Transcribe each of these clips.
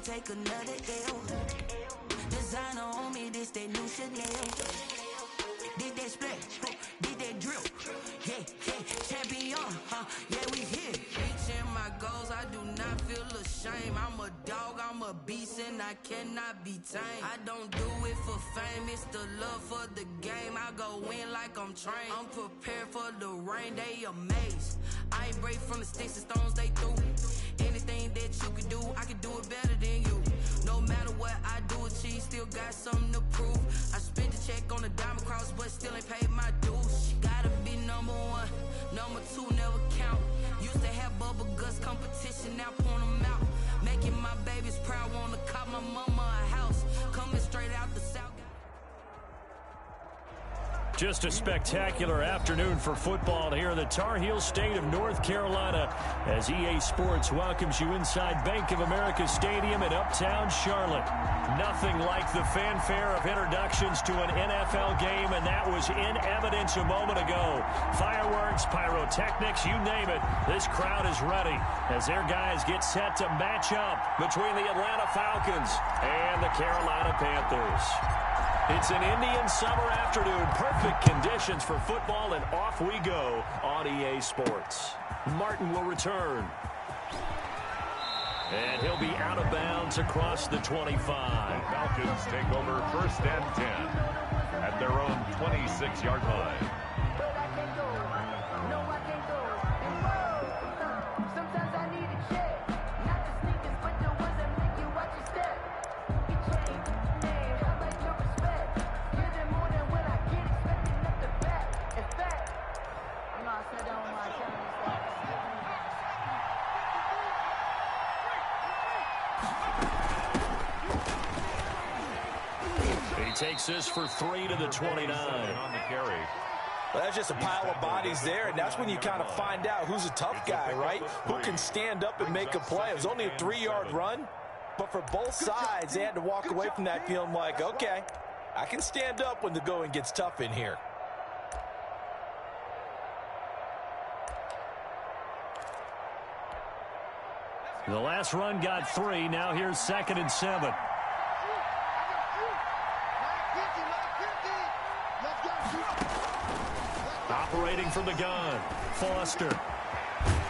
can't take another L. Designer on me, this that new Chanel. Did that splash, did that drip. Yeah, champion, yeah, we here. Reaching my goals, I do not feel ashamed. I'm a dog, I'm a beast, and I cannot be tamed. I don't do it for fame, it's the love for the game. I go in like I'm trained. I'm prepared for the rain, they amazed. I ain't break from the sticks and stones they threw. Anything that you can do, I can do it better than you. No matter what I do, achieve, still got something to prove. I spent the check on the diamond cross, but still ain't paid my dues. Gotta be number one, number two never count. Used to have bubble guts competition, now point them out. Making my babies proud, wanna cop my mama a house. Coming straight out the south. Just a spectacular afternoon for football here in the Tar Heel state of North Carolina as EA Sports welcomes you inside Bank of America Stadium in Uptown Charlotte. Nothing like the fanfare of introductions to an NFL game, and that was in evidence a moment ago. Fireworks, pyrotechnics, you name it. This crowd is ready as their guys get set to match up between the Atlanta Falcons and the Carolina Panthers. It's an Indian summer afternoon. Perfect conditions for football, and off we go on EA Sports. Martin will return. And he'll be out of bounds across the 25. The Falcons take over 1st and 10 at their own 26-yard line. Takes this for 3 to the 29. On the carry. Well, that's just a pile of bodies there, and that's when you kind of find out who's a tough guy, right? Who can stand up and make a play. It was only a 3-yard run, but for both sides, they had to walk away from that feeling like, okay, I can stand up when the going gets tough in here. The last run got 3. Now here's 2nd and 7. Operating from the gun, Foster.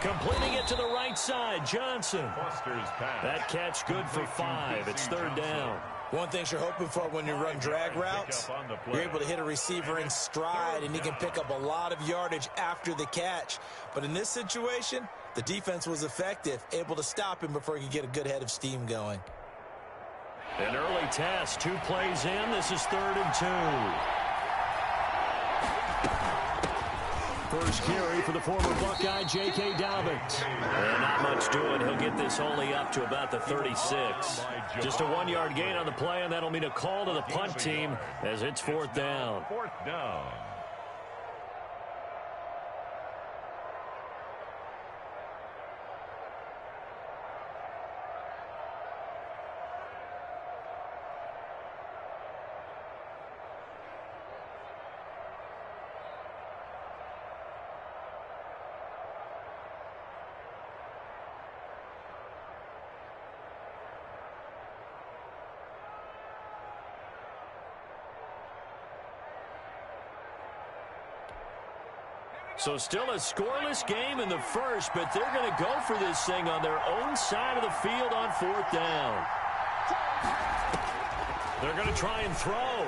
Completing it to the right side, Johnson. Foster's pass. That catch good for 5. It's 3rd down. One thing you're hoping for when you run drag routes, you're able to hit a receiver in stride, and he can pick up a lot of yardage after the catch. But in this situation, the defense was effective, able to stop him before he could get a good head of steam going. An early test, 2 plays in. This is 3rd and 2. First carry for the former Buckeye, J.K. Dobbins. And not much doing. He'll get this only up to about the 36. Just a 1-yard gain on the play, and that'll mean a call to the punt team as it's 4th down. 4th down. So still a scoreless game in the first, but they're going to go for this thing on their own side of the field on 4th down. They're going to try and throw.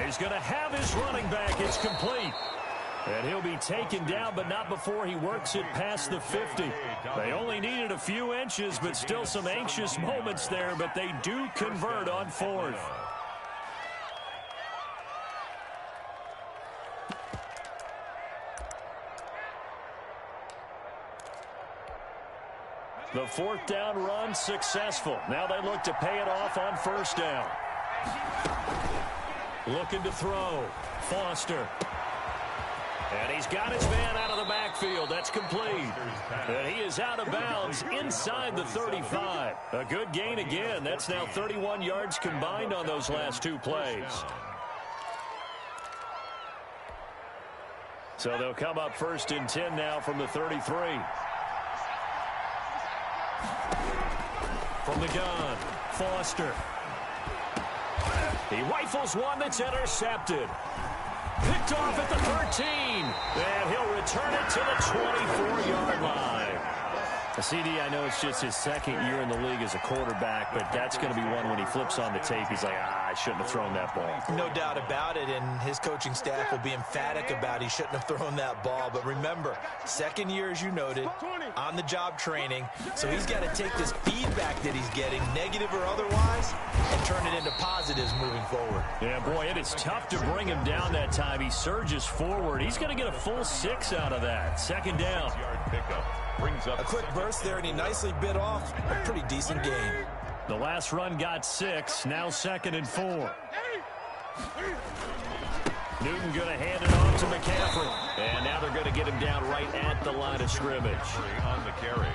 He's going to have his running back. It's complete. And he'll be taken down, but not before he works it past the 50. They only needed a few inches, but still some anxious moments there, but they do convert on 4th. The 4th down run successful. Now they look to pay it off on 1st down. Looking to throw. Foster. And he's got his man out of the backfield. That's complete. And he is out of bounds inside the 35. A good gain again. That's now 31 yards combined on those last 2 plays. So they'll come up 1st and 10 now from the 33. From the gun, Foster. He rifles one that's intercepted. Picked off at the 13. And he'll return it to the 24-yard line. CD, I know it's just his second year in the league as a quarterback, but that's going to be one when he flips on the tape. He's like, I shouldn't have thrown that ball. No doubt about it, and his coaching staff will be emphatic about he shouldn't have thrown that ball. But remember, second year, as you noted, on-the-job training, so he's got to take this feedback that he's getting, negative or otherwise, and turn it into positives moving forward. Yeah, boy, it is tough to bring him down that time. He surges forward. He's going to get a full 6 out of that. Second down. Brings up a quick burst there, and he nicely bit off a pretty decent gain. The last run got 6. Now 2nd and 4. Newton going to hand it off to McCaffrey. And now they're going to get him down right at the line of scrimmage. On the carry.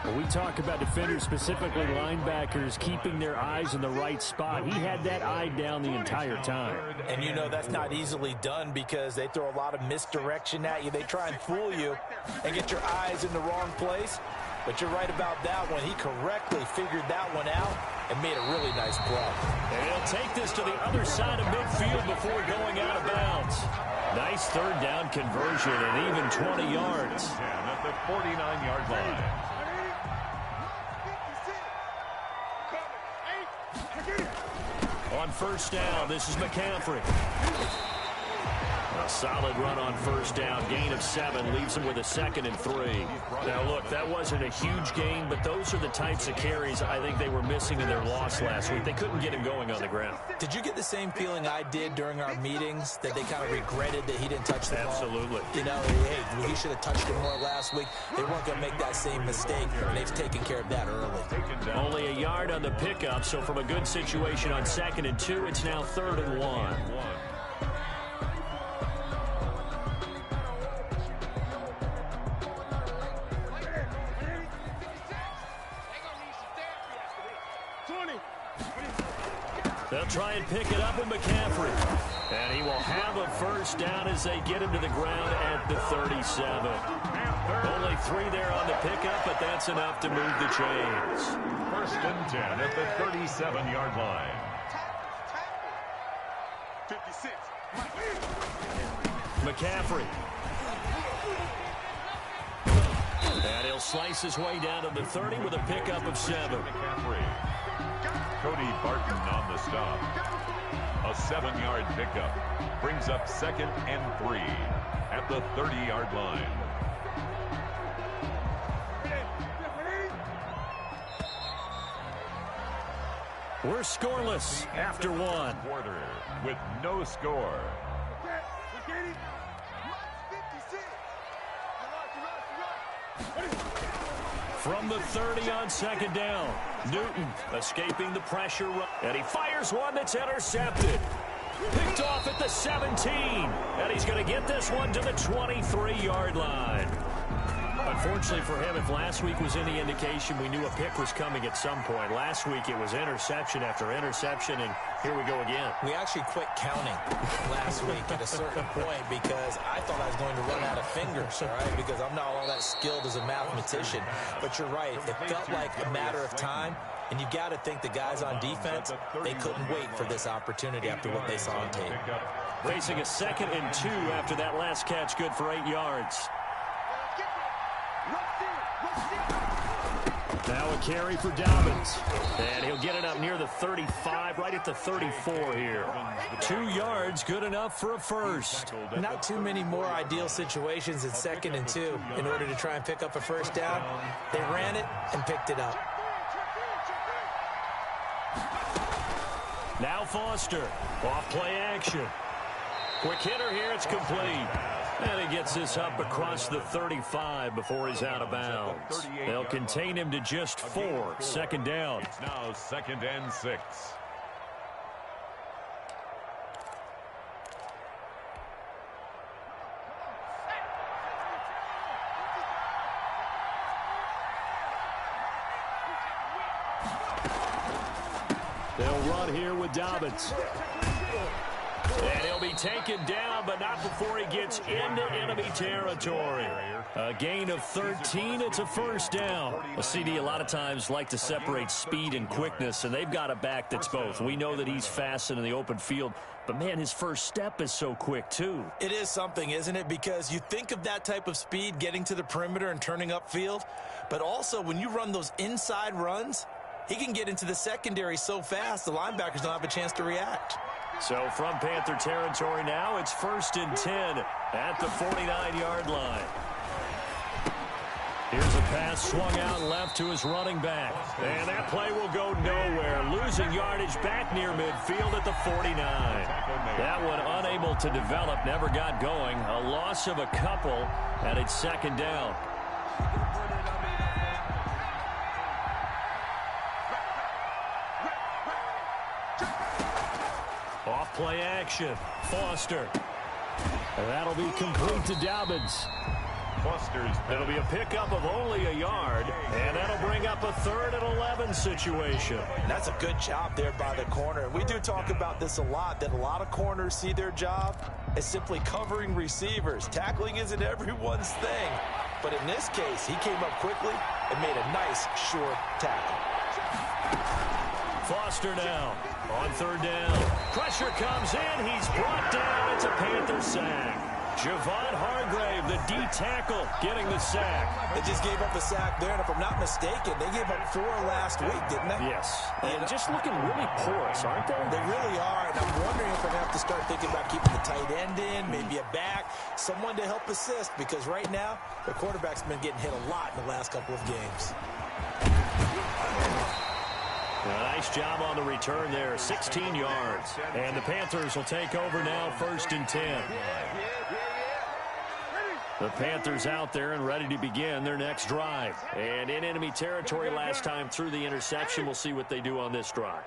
When we talk about defenders, specifically linebackers, keeping their eyes in the right spot, he had that eye down the entire time. And you know that's not easily done because they throw a lot of misdirection at you. They try and fool you and get your eyes in the wrong place. But you're right about that one. He correctly figured that one out and made a really nice play. And he'll take this to the other side of midfield before going out of bounds. Nice third down conversion and even 20 yards. And at the 49-yard line. On first down, this is McCaffrey. A solid run on first down. Gain of 7 leaves him with a 2nd and 3. Now, look, that wasn't a huge gain, but those are the types of carries I think they were missing in their loss last week. They couldn't get him going on the ground. Did you get the same feeling I did during our meetings, that they kind of regretted that he didn't touch the ball? Absolutely. You know, hey, he should have touched it more last week. They weren't going to make that same mistake, and they've taken care of that early. Only a yard on the pickup, so from a good situation on 2nd and 2, it's now 3rd and 1. They'll try and pick it up with McCaffrey. And he will have a first down as they get him to the ground at the 37. Only 3 there on the pickup, but that's enough to move the chains. 1st and 10 at the 37-yard line. 56. McCaffrey. And he'll slice his way down to the 30 with a pickup of 7. McCaffrey. Cody Barton on the stop. A 7-yard pickup. Brings up 2nd and 3 at the 30-yard line. We're scoreless after 1. Quarter with no score. From the 30 on 2nd down, Newton escaping the pressure, and he fires one that's intercepted. Picked off at the 17, and he's going to get this one to the 23-yard line. Unfortunately for him, if last week was any indication, we knew a pick was coming at some point. Last week it was interception after interception, and here we go again. We actually quit counting last week at a certain point because I thought I was going to run out of fingers, all right, because I'm not all that skilled as a mathematician. But you're right. It felt like a matter of time, and you've got to think the guys on defense, they couldn't wait for this opportunity after what they saw on tape. Facing a 2nd and 2 after that last catch, good for 8 yards. Now a carry for Dobbins. And he'll get it up near the 35, right at the 34 here. 2 yards, good enough for a first. Not too many more ideal situations in 2nd and 2 in order to try and pick up a first down. They ran it and picked it up. Now Foster, off play action. Quick hitter here, it's complete. And he gets this up across the 35 before he's out of bounds. They'll contain him to just 4. 2nd down. It's now 2nd and 6. They'll run here with Dobbins. And he'll He'll be taken down, but not before he gets into enemy territory. A gain of 13. It's a first down. A CD a lot of times like to separate speed and quickness, and they've got a back that's both. We know that he's fast and in the open field, but, man, his first step is so quick, too. It is something, isn't it? Because you think of that type of speed getting to the perimeter and turning upfield, but also when you run those inside runs, he can get into the secondary so fast the linebackers don't have a chance to react. So from Panther territory now, it's 1st and 10 at the 49-yard line. Here's a pass swung out left to his running back. And that play will go nowhere. Losing yardage back near midfield at the 49. That one unable to develop, never got going. A loss of a couple, and it's 2nd down. Off play action. Foster. And that'll be complete to Dobbins. It'll be a pickup of only a yard, and that'll bring up a 3rd and 11 situation. That's a good job there by the corner. We do talk about this a lot, that a lot of corners see their job as simply covering receivers. Tackling isn't everyone's thing. But in this case, he came up quickly and made a nice, short tackle. Foster now on 3rd down. Pressure comes in. He's brought down. It's a Panther sack. Javon Hargrave, the D tackle, getting the sack. They just gave up the sack there, and if I'm not mistaken, they gave up 4 last week, didn't they? Yes. And just looking really porous, aren't they? They really are, and I'm wondering if I'm going to have to start thinking about keeping the tight end in, maybe a back, someone to help assist, because right now, the quarterback's been getting hit a lot in the last couple of games. A nice job on the return there, 16 yards. And the Panthers will take over now, 1st and 10. The Panthers out there and ready to begin their next drive. And in enemy territory last time through the interception. We'll see what they do on this drive.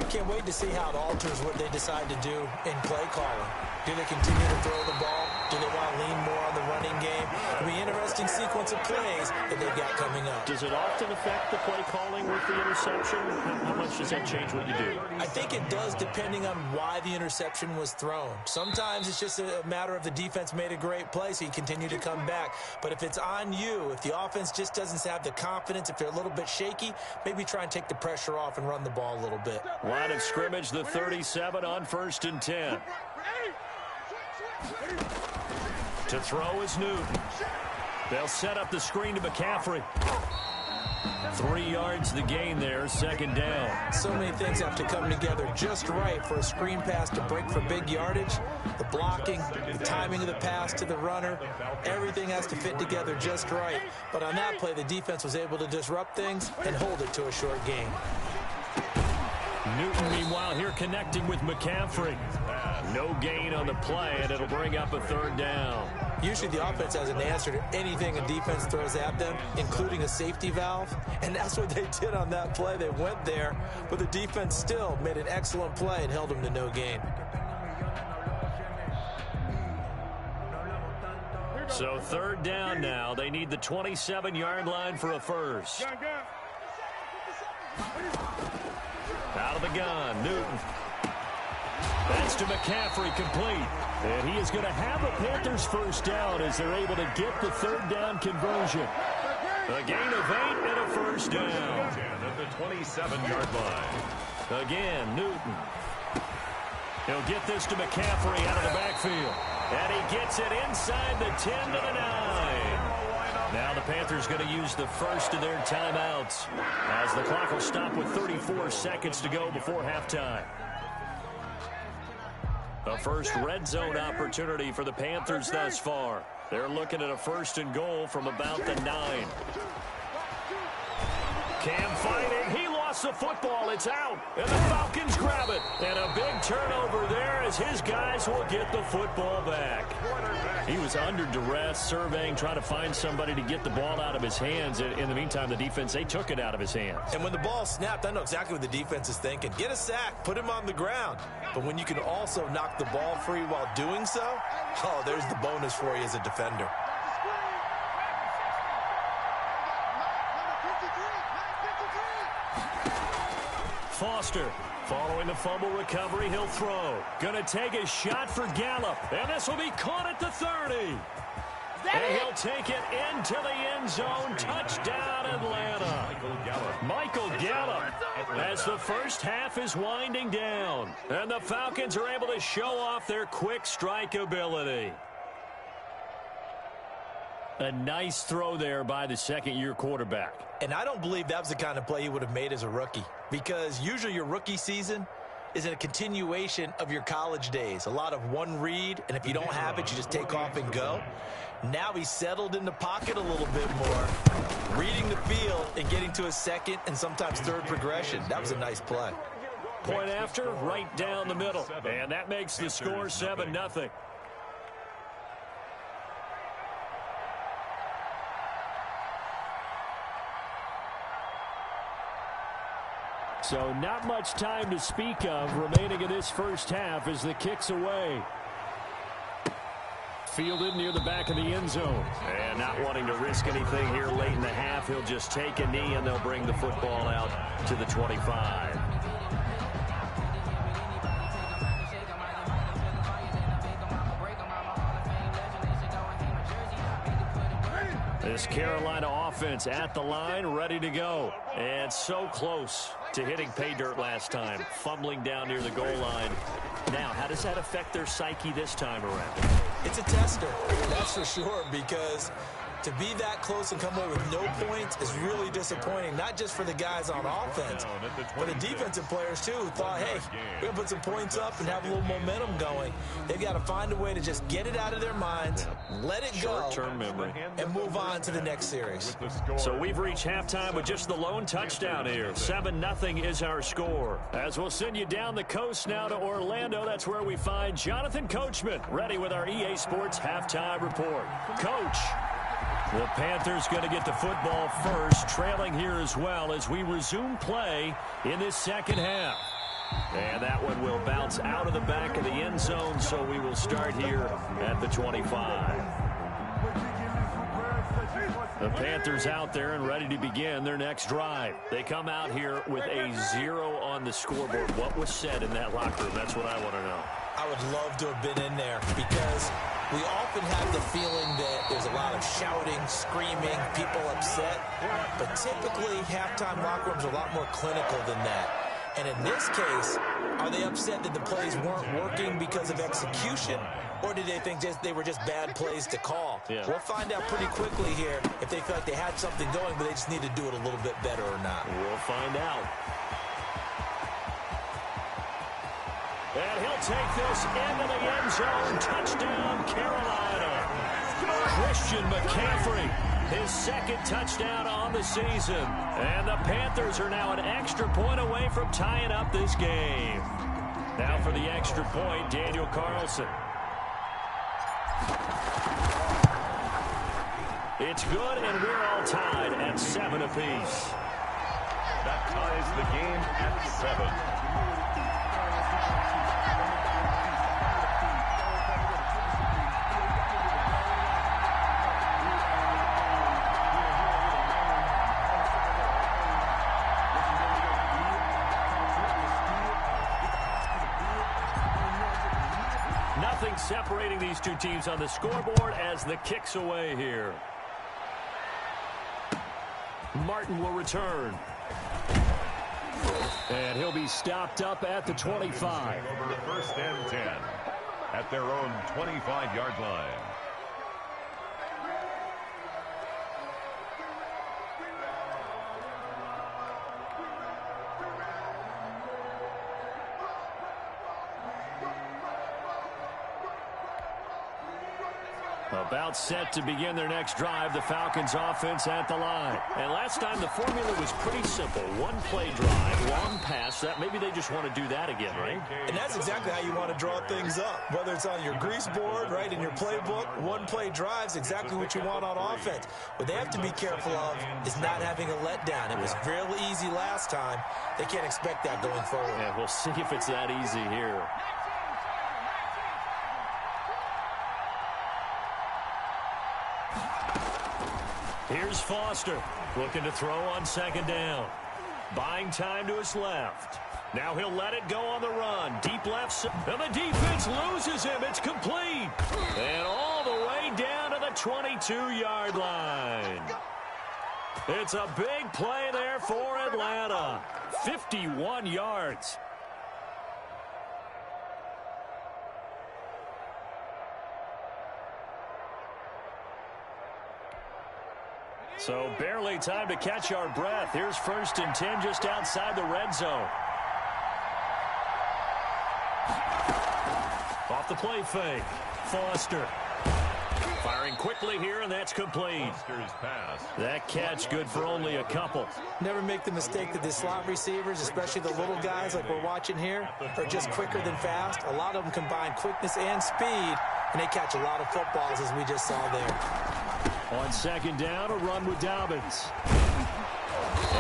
Can't wait to see how it alters what they decide to do in play calling. Do they continue to throw the ball? Do they want to lean more on the running game? It'll be an interesting sequence of plays that they've got coming up. Does it often affect the play calling with the interception? How much does that change what you do? I think it does, depending on why the interception was thrown. Sometimes it's just a matter of the defense made a great play, so you continue to come back. But if it's on you, if the offense just doesn't have the confidence, if they're a little bit shaky, maybe try and take the pressure off and run the ball a little bit. Line of scrimmage, the 37 on 1st and 10. To throw is Newton. They'll set up the screen to McCaffrey. 3 yards the gain there, 2nd down. So many things have to come together just right for a screen pass to break for big yardage. The blocking, the timing of the pass to the runner, everything has to fit together just right. But on that play, the defense was able to disrupt things and hold it to a short gain. Newton, meanwhile, here connecting with McCaffrey. No gain on the play, and it'll bring up a 3rd down. Usually the offense has an answer to anything a defense throws at them, including a safety valve, and that's what they did on that play. They went there, but the defense still made an excellent play and held them to no gain. So 3rd down now. They need the 27-yard line for a first. Out of the gun, Newton. That's to McCaffrey, complete. And he is going to have a Panthers first down as they're able to get the 3rd down conversion. A gain of 8 and a first down. At the 27-yard line. Again, Newton. He'll get this to McCaffrey out of the backfield. And he gets it inside the 10 to the 9. Now the Panthers going to use the first of their timeouts as the clock will stop with 34 seconds to go before halftime. A first red zone opportunity for the Panthers thus far. They're looking at a 1st and goal from about the 9. Cam fighting. He lost the football. It's out. And the Falcons grab it. And a big turnover there as his guys will get the football back. He was under duress, surveying, trying to find somebody to get the ball out of his hands. In the meantime, the defense, they took it out of his hands. And when the ball snapped, I know exactly what the defense is thinking. Get a sack, put him on the ground. But when you can also knock the ball free while doing so, oh, there's the bonus for you as a defender. Foster Following the fumble recovery, he'll throw. Gonna take a shot for Gallup. And this will be caught at the 30. And he'll take it into the end zone. Touchdown, Atlanta. Michael Gallup as the first half is winding down. And the Falcons are able to show off their quick strike ability. A nice throw there by the second-year quarterback. And I don't believe that was the kind of play he would have made as a rookie, because usually your rookie season is a continuation of your college days. A lot of one read, and if you don't have it, you just take off and go. Now he's settled in the pocket a little bit more, reading the field and getting to a second and sometimes third progression. That was a nice play. Point after, right down the middle. And that makes the score 7-0. So not much time to speak of remaining in this first half as the kick's away. Fielded near the back of the end zone. And not wanting to risk anything here late in the half, he'll just take a knee and they'll bring the football out to the 25. This Carolina offense at the line, ready to go. And so close to hitting pay dirt last time, fumbling down near the goal line. Now, how does that affect their psyche this time around? It's a tester, that's for sure, because to be that close and come away with no points is really disappointing, not just for the guys on offense, but the defensive players, too, who thought, hey, we're going to put some points up and have a little momentum going. They've got to find a way to just get it out of their minds, let it go, short-term memory, and move on to the next series. So we've reached halftime with just the lone touchdown here. 7-0 is our score. As we'll send you down the coast now to Orlando, that's where we find Jonathan Coachman, ready with our EA Sports halftime report. Coach. The Panthers going to get the football first, trailing here as well as we resume play in this second half. And that one will bounce out of the back of the end zone, so we will start here at the 25. The Panthers out there and ready to begin their next drive. They come out here with a 0 on the scoreboard. What was said in that locker room? That's what I want to know. I would love to have been in there because we often have the feeling that there's a lot of shouting, screaming, people upset. But typically, halftime locker rooms are a lot more clinical than that. And in this case, are they upset that the plays weren't working because of execution? Or did they think they were just bad plays to call? Yeah. We'll find out pretty quickly here if they feel like they had something going, but they just need to do it a little bit better or not. We'll find out. And he'll take this into the end zone. Touchdown, Carolina. Christian McCaffrey, his second touchdown on the season. And the Panthers are now an extra point away from tying up this game. Now for the extra point, Daniel Carlson. It's good, and we're all tied at 7 apiece. That ties the game at 7. Nothing separating these two teams on the scoreboard as the kick's away here. Martin will return. And he'll be stopped up at the 25. Over first and 10 at their own 25-yard line. About set to begin their next drive, the Falcons offense at the line. And last time the formula was pretty simple. One play drive, long pass. That maybe they just want to do that again, right? And that's exactly how you want to draw things up. Whether it's on your grease board, right, in your playbook, one play drive's exactly what you want on offense. What they have to be careful of is not having a letdown. It was real easy last time. They can't expect that going forward. Yeah, we'll see if it's that easy here. Here's Foster, looking to throw on second down. Buying time to his left. Now he'll let it go on the run. Deep left, and the defense loses him. It's complete. And all the way down to the 22-yard line. It's a big play there for Atlanta. 51 yards. So barely time to catch our breath. Here's 1st and 10 just outside the red zone. Off the play fake. Foster. Firing quickly here, and that's complete. That catch good for only a couple. Never make the mistake that the slot receivers, especially the little guys like we're watching here, are just quicker than fast. A lot of them combine quickness and speed, and they catch a lot of footballs, as we just saw there. On 2nd down, a run with Dobbins.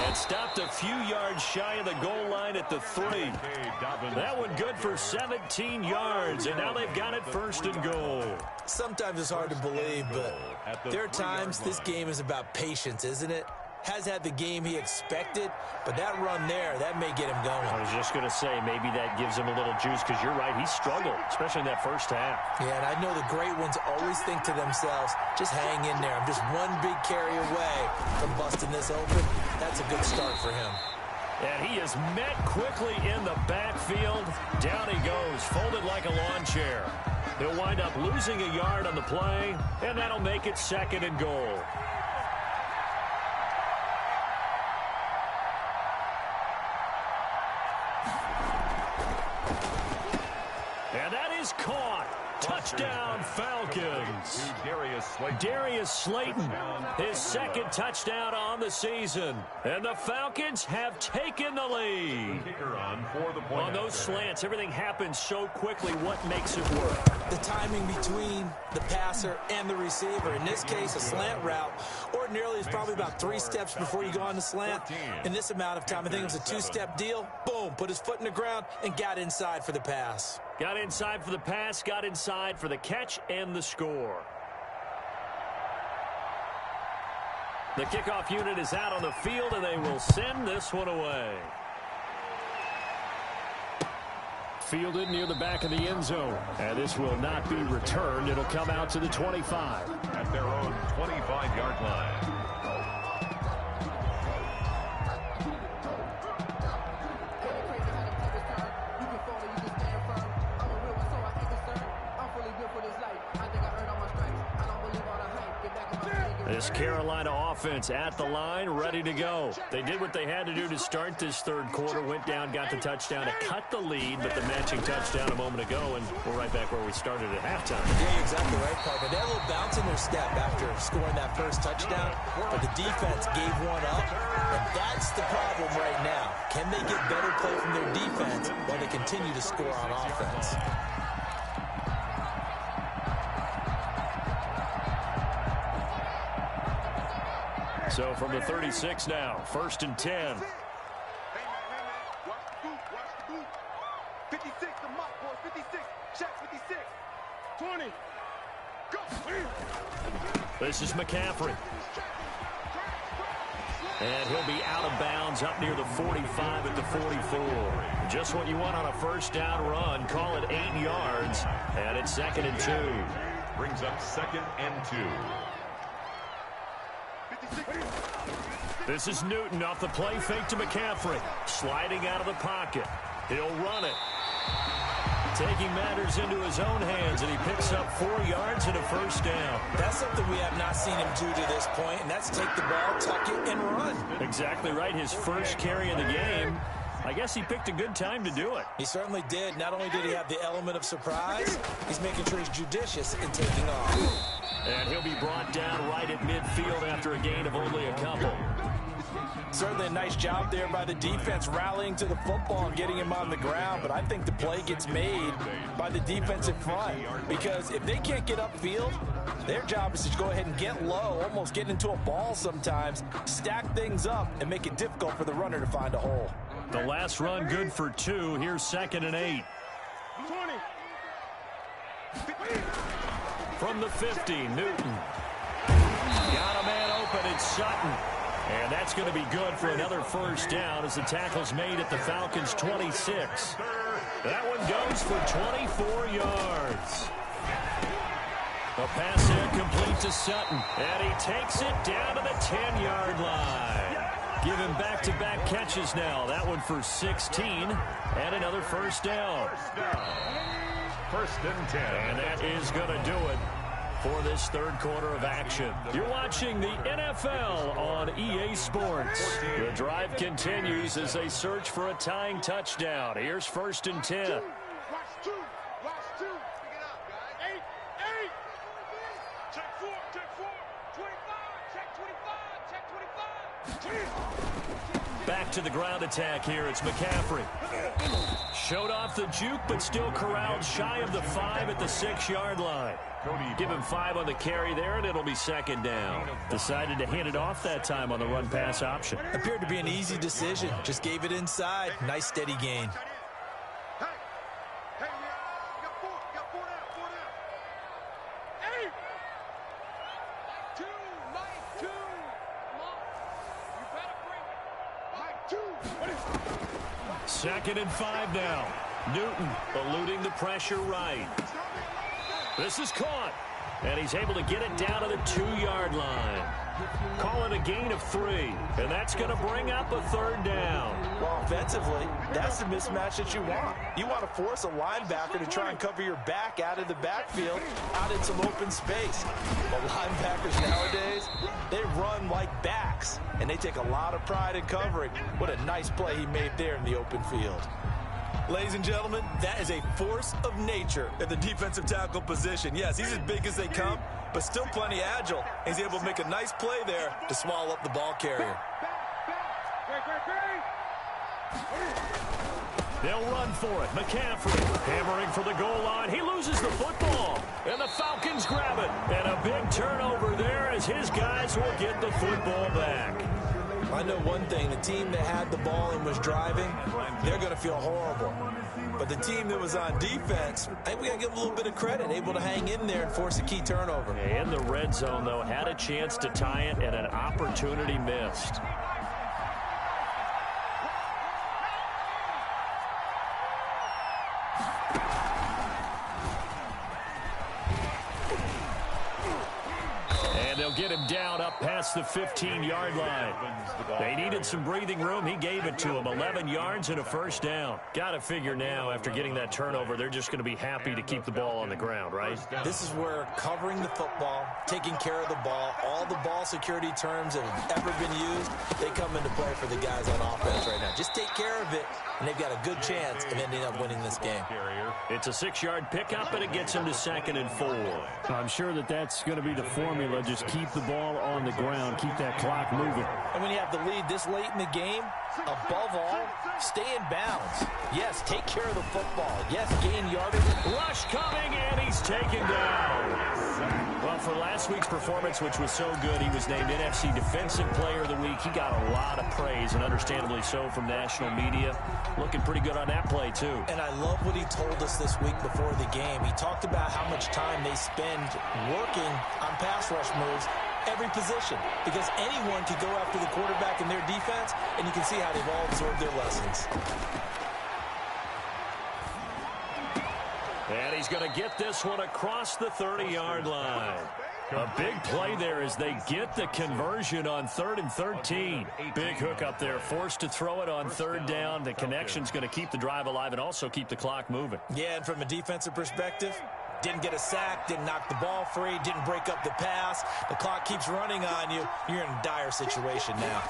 And stopped a few yards shy of the goal line at the 3. That one good for 17 yards, and now they've got it 1st and goal. Sometimes it's hard to believe, but there are times this game is about patience, isn't it? Has had the game he expected, but that run there, that may get him going. I was just going to say, maybe that gives him a little juice, because you're right, he struggled, especially in that first half. Yeah, and I know the great ones always think to themselves, just hang in there. I'm just one big carry away from busting this open. That's a good start for him. And he is met quickly in the backfield. Down he goes, folded like a lawn chair. He'll wind up losing a yard on the play, and that'll make it 2nd and goal. And that is caught. Touchdown, Falcons. Darius Slayton, his 2nd touchdown on the season. And the Falcons have taken the lead. On those slants, everything happens so quickly. What makes it work? The timing between the passer and the receiver. In this case, a slant route ordinarily is probably about 3 steps before you go on the slant. In this amount of time, I think it was a 2-step deal. Boom, put his foot in the ground and got inside for the pass. Got inside for the pass, got inside for the catch and the score. The kickoff unit is out on the field, and they will send this one away. Fielded near the back of the end zone. And this will not be returned. It'll come out to the 25. At their own 25-yard line. This Carolina offense at the line, ready to go. They did what they had to do to start this 3rd quarter, went down, got the touchdown to cut the lead, but the matching touchdown a moment ago, and we're right back where we started at halftime. Yeah, you're exactly right, Parker. They had a little bounce in their step after scoring that first touchdown, but the defense gave one up, and that's the problem right now. Can they get better play from their defense while they continue to score on offense? So from the 36 now, 1st and 10. Hey, man. Watch the boot. 56, the mock boy. 56. Check 56. 20. Go. This is McCaffrey. And he'll be out of bounds up near the 45 at the 44. Just what you want on a 1st down run. Call it 8 yards. And it's 2nd and 2. Brings up 2nd and 2. This is Newton off the play fake to McCaffrey. Sliding out of the pocket. He'll run it. Taking matters into his own hands, and he picks up 4 yards and a 1st down. That's something we have not seen him do to this point, and that's take the ball, tuck it, and run. Exactly right. His first carry of the game. I guess he picked a good time to do it. He certainly did. Not only did he have the element of surprise, he's making sure he's judicious in taking off. And he'll be brought down right at midfield after a gain of only a couple. Certainly a nice job there by the defense rallying to the football and getting him on the ground, but I think the play gets made by the defensive front because if they can't get upfield, their job is to go ahead and get low, almost get into a ball sometimes, stack things up, and make it difficult for the runner to find a hole. The last run good for 2. Here's 2nd and 8. 20. From the 50, Newton. Got a man open. It's Sutton. And that's going to be good for another first down as the tackle's made at the Falcons' 26. That one goes for 24 yards. The pass incomplete to Sutton, and he takes it down to the 10-yard line. Give him back-to-back catches now. That one for 16, and another first down. First and 10. And that is going to do it for this third quarter of action. You're watching the NFL on EA Sports. The drive continues as they search for a tying touchdown. Here's first and 10. Watch two. Pick it up, guys. 8. Check 4. 25. Check 25. Back to the ground attack here. It's McCaffrey. Showed off the juke, but still corralled shy of the 5 at the 6-yard line. Give him 5 on the carry there, and it'll be second down. Decided to hand it off that time on the run-pass option. Appeared to be an easy decision. Just gave it inside. Nice, steady gain. Hey, we got 4 down. 8. 2, Mike 2. Come on. You better bring it. Mike 2. Second and 5 now. Newton eluding the pressure right. This is caught, and he's able to get it down to the 2-yard line. Call it a gain of 3, and that's going to bring up a third down. Well, offensively, that's the mismatch that you want. You want to force a linebacker to try and cover your back out of the backfield, out in some open space. But linebackers nowadays, they run like backs, and they take a lot of pride in covering. What a nice play he made there in the open field. Ladies and gentlemen, that is a force of nature at the defensive tackle position. Yes, he's as big as they come, but still plenty agile. He's able to make a nice play there to swallow up the ball carrier. They'll run for it. McCaffrey hammering for the goal line. He loses the football, and the Falcons grab it. And a big turnover there as his guys will get the football back. I know one thing, the team that had the ball and was driving, they're going to feel horrible. But the team that was on defense, I think we got to give them a little bit of credit, able to hang in there and force a key turnover. In the red zone, though, had a chance to tie it and an opportunity missed. They'll get him down up past the 15-yard line. They needed some breathing room. He gave it to them. 11 yards and a first down. Got to figure now, after getting that turnover, they're just going to be happy to keep the ball on the ground, right? This is where covering the football, taking care of the ball, all the ball security terms that have ever been used, they come into play for the guys on offense right now. Just take care of it, and they've got a good chance of ending up winning this game. It's a 6-yard pickup, and it gets him to 2nd and 4. I'm sure that's going to be the formula. Just keep the ball on the ground, keep that clock moving. And when you have the lead this late in the game, above all, stay in bounds. Yes, take care of the football. Yes, gain yardage. Rush coming, and he's taken down. Well, for last week's performance, which was so good, he was named NFC Defensive Player of the Week. He got a lot of praise, and understandably so, from national media. Looking pretty good on that play, too. And I love what he told us this week before the game. He talked about how much time they spend working on pass rush moves, every position, because anyone could go after the quarterback in their defense, and you can see how they've all absorbed their lessons. And he's going to get this one across the 30-yard line. A big play there as they get the conversion on 3rd and 13. Big hook up there, forced to throw it on 3rd down. The connection's going to keep the drive alive and also keep the clock moving. Yeah, and from a defensive perspective, didn't get a sack, didn't knock the ball free, didn't break up the pass. The clock keeps running on you. You're in a dire situation now.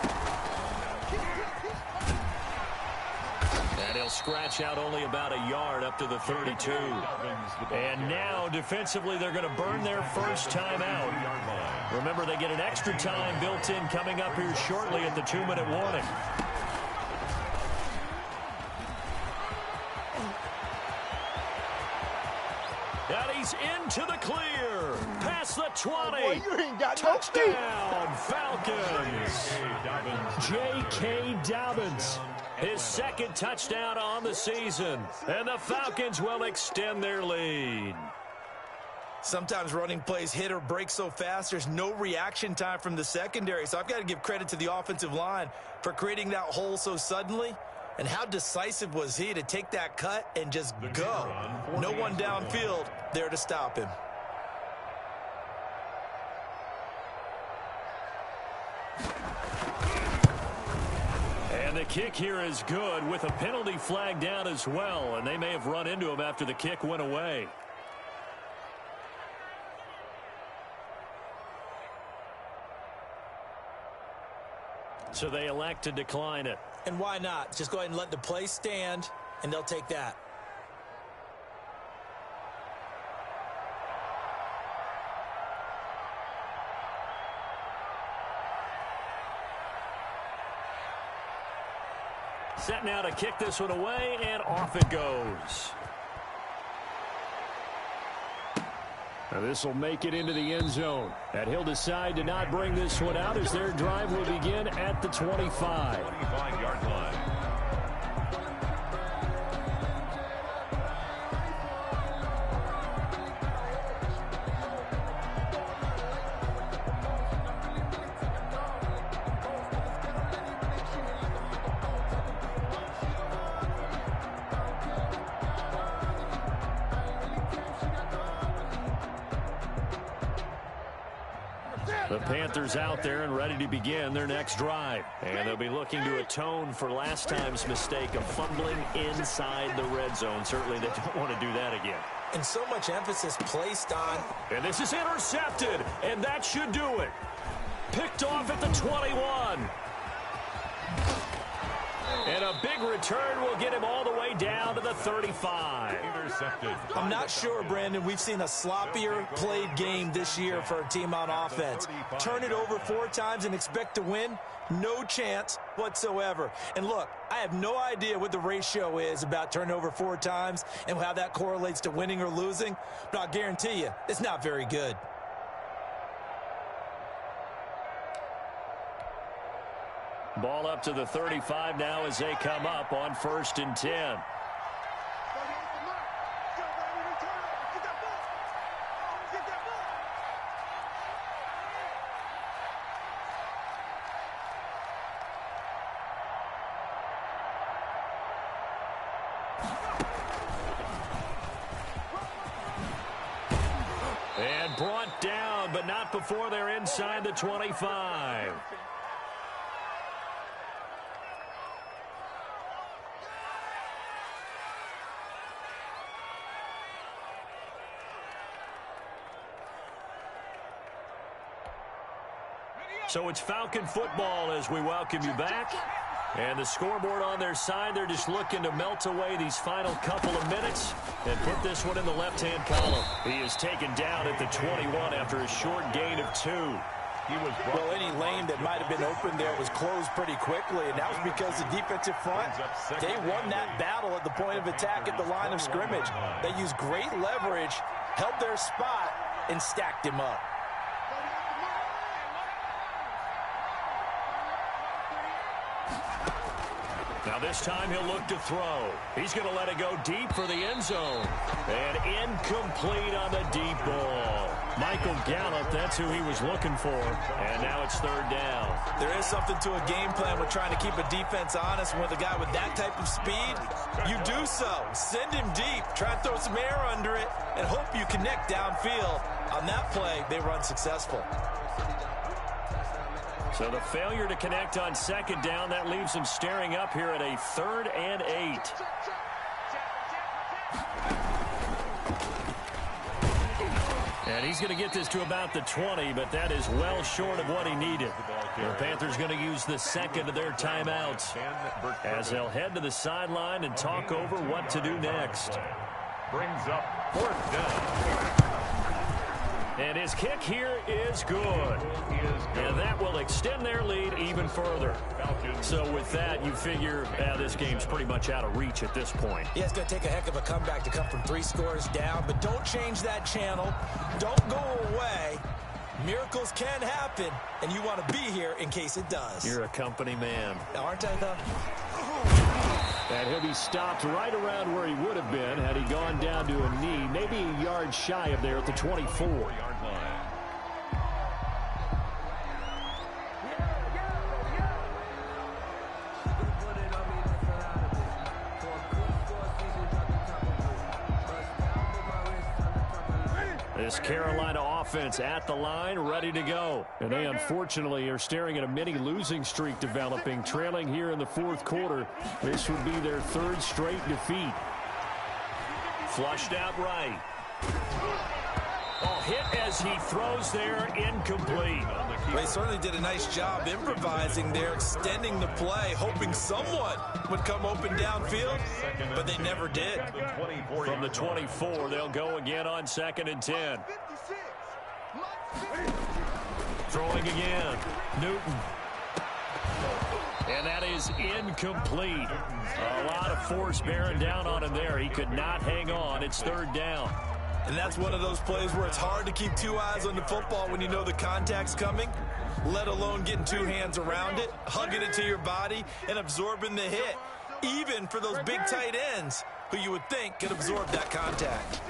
And he'll scratch out only about a yard up to the 32. And now, defensively, they're going to burn their first time out. Remember, they get an extra time built in coming up here shortly at the 2-minute warning. And he's into the clear. Past the 20. Boy, you ain't got Touchdown, Falcons. J.K. Dobbins. His 2nd touchdown on the season. And the Falcons will extend their lead. Sometimes running plays hit or break so fast, there's no reaction time from the secondary. So I've got to give credit to the offensive line for creating that hole so suddenly. And how decisive was he to take that cut and just go? No one downfield there to stop him. And the kick here is good with a penalty flag down as well. And they may have run into him after the kick went away. So they elect to decline it. And why not? Just go ahead and let the play stand, and they'll take that. Set now to kick this one away, and off it goes. Now this will make it into the end zone. And he'll decide to not bring this one out as their drive will begin at the 25. 25-yard line. The Panthers out there and ready to begin their next drive. And they'll be looking to atone for last time's mistake of fumbling inside the red zone. Certainly they don't want to do that again. And so much emphasis placed on. And this is intercepted, and that should do it. Picked off at the 21. And a big return will get him all the way down to the 35. Intercepted. I'm not sure, Brandon. We've seen a sloppier played game this year for a team on offense. Turn it over 4 times and expect to win? No chance whatsoever. And look, I have no idea what the ratio is about turning over 4 times and how that correlates to winning or losing, but I'll guarantee you, it's not very good. Ball up to the 35 now as they come up on 1st and 10. And brought down, but not before they're inside the 25. So it's Falcon football as we welcome you back. And the scoreboard on their side, they're just looking to melt away these final couple of minutes and put this one in the left-hand column. He is taken down at the 21 after a short gain of 2. Well, any lane that might have been open there was closed pretty quickly, and that was because the defensive front, they won that battle at the point of attack at the line of scrimmage. They used great leverage, held their spot, and stacked him up. Now this time he'll look to throw. He's going to let it go deep for the end zone. And incomplete on the deep ball. Michael Gallup, that's who he was looking for. And now it's 3rd down. There is something to a game plan with trying to keep a defense honest. With a guy with that type of speed, you do so. Send him deep. Try and throw some air under it and hope you connect downfield. On that play, they run successful. So the failure to connect on 2nd down, that leaves him staring up here at a 3rd and 8. And he's going to get this to about the 20, but that is well short of what he needed. The Panthers going to use the 2nd of their timeouts as they'll head to the sideline and talk over what to do next. Brings up 4th down. And his kick here is good. And that will extend their lead even further. So with that, you figure this game's pretty much out of reach at this point. Yeah, it's going to take a heck of a comeback to come from 3 scores down, but don't change that channel. Don't go away. Miracles can happen, and you want to be here in case it does. You're a company man. Aren't I, though? And he'll be stopped right around where he would have been had he gone down to a knee, maybe a yard shy of there at the 24-yard line. This Carolina offense at the line, ready to go. And they unfortunately are staring at a mini losing streak developing, trailing here in the fourth quarter. This would be their third straight defeat. Flushed out right. Oh, hit as he throws there, incomplete. Well, he certainly did a nice job improvising there, extending the play, hoping someone would come open downfield, but they never did. From the 24, they'll go again on 2nd and 10. Throwing again, Newton. And that is incomplete. A lot of force bearing down on him there. He could not hang on. It's 3rd down. And that's one of those plays where it's hard to keep two eyes on the football when you know the contact's coming, let alone getting two hands around it, hugging it to your body, and absorbing the hit, even for those big tight ends who you would think could absorb that contact.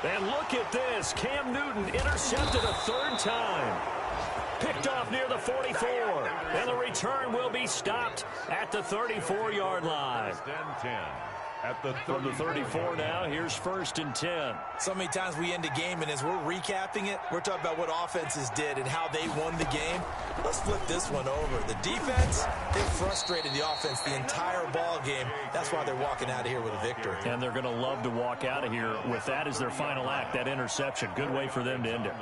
And look at this. Cam Newton intercepted a 3rd time. Picked off near the 44. And the return will be stopped at the 34-yard line. From the 34 now, here's 1st and 10. So many times we end a game, and as we're recapping it, we're talking about what offenses did and how they won the game. Let's flip this one over. The defense, they frustrated the offense the entire ball game. That's why they're walking out of here with a victory. And they're going to love to walk out of here with that as their final act, that interception. Good way for them to end it.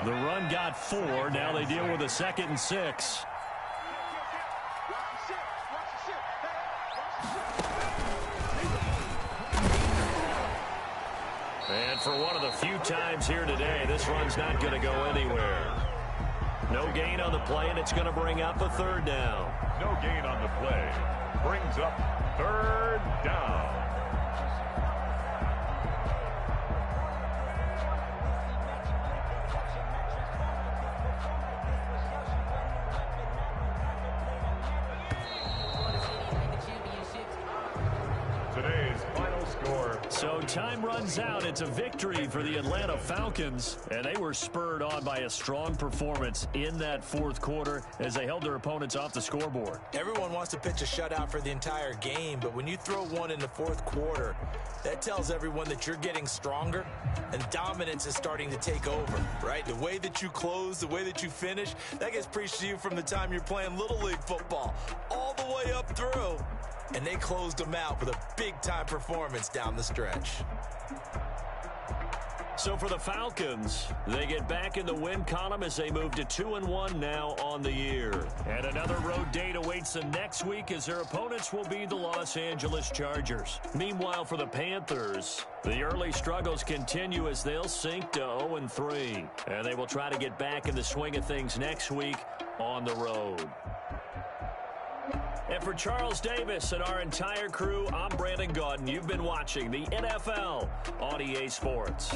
The run got 4. Now they deal with a 2nd and 6. And for one of the few times here today, this run's not going to go anywhere. No gain on the play, and it's going to bring up a 3rd down. No gain on the play. Brings up 3rd down. Today's final score. So time runs out. It's a victory for the Atlanta Falcons, and they were spurred on by a strong performance in that 4th quarter as they held their opponents off the scoreboard. Everyone wants to pitch a shutout for the entire game, but when you throw one in the 4th quarter, that tells everyone that you're getting stronger and dominance is starting to take over, right? The way that you close, the way that you finish, that gets preached to you from the time you're playing Little League football all the way up through. And they closed them out with a big-time performance down the stretch. So for the Falcons, they get back in the win column as they move to 2-1 now on the year. And another road date awaits them next week as their opponents will be the Los Angeles Chargers. Meanwhile, for the Panthers, the early struggles continue as they'll sink to 0-3. And they will try to get back in the swing of things next week on the road. And for Charles Davis and our entire crew, I'm Brandon Gaudin. You've been watching the NFL on EA Sports.